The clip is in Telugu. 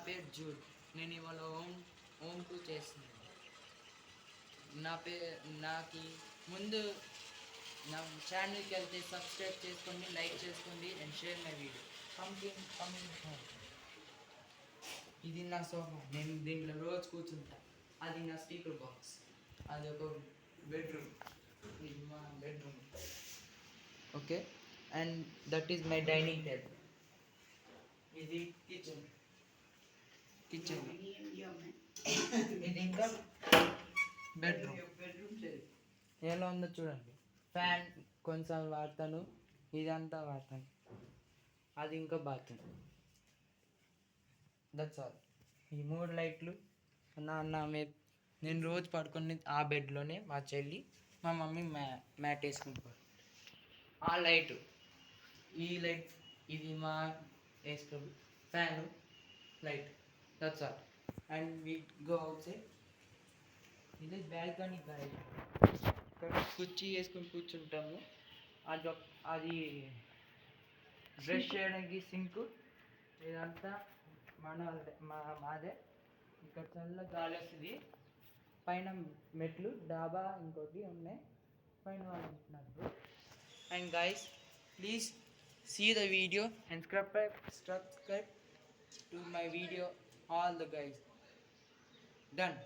పేరు జూడ్. నేను ఇవాళ హోమ్ టూర్ చేస్తున్నాను. నాకు ముందు నా ఛానల్కి వెళ్తే సబ్స్క్రైబ్ చేసుకోండి, లైక్ చేసుకోండి and share my video. Coming home. ఇది నా సోఫా, నేను దీంట్లో రోజు కూర్చుంటా. అది నా స్పీకర్ బాక్స్, అది ఒక బెడ్రూమ్, ఇది మా bedroom. Okay, and that is my dining table. ఇది కిచెన్. ఇది ఇంకా బెడ్రూమ్. ఎలా ఉందో చూడండి. ఫ్యాన్ కొంచెం వాడతాను, ఇదంతా వాడతాను. అది ఇంకా బాత్రూమ్. That's all. ఈ 3 లైట్లు నేను రోజు పడుకుని ఆ బెడ్లోనే. మా చెల్లి మా మమ్మీ మ్యాట్ వేసుకుంటారు. ఆ లైటు, ఈ లైట్, ఇది మా వేసుకుంటారు. Fan, light. That's all. And we go outside. ఇది బాల్కనీ గాయ. ఇక్కడ కుర్చీ వేసుకొని కూర్చుంటాము. అది బ్రష్ చేయడానికి సింక్. ఇదంతా మాదే. ఇక్కడ చల్ల గాలి వస్తుంది. పైన మెట్లు, డాబా ఇంకోటి ఉన్నాయి. పైన వాళ్ళు ఉంటున్నారు. And guys, please see the video and subscribe to my video, all the guys. Done.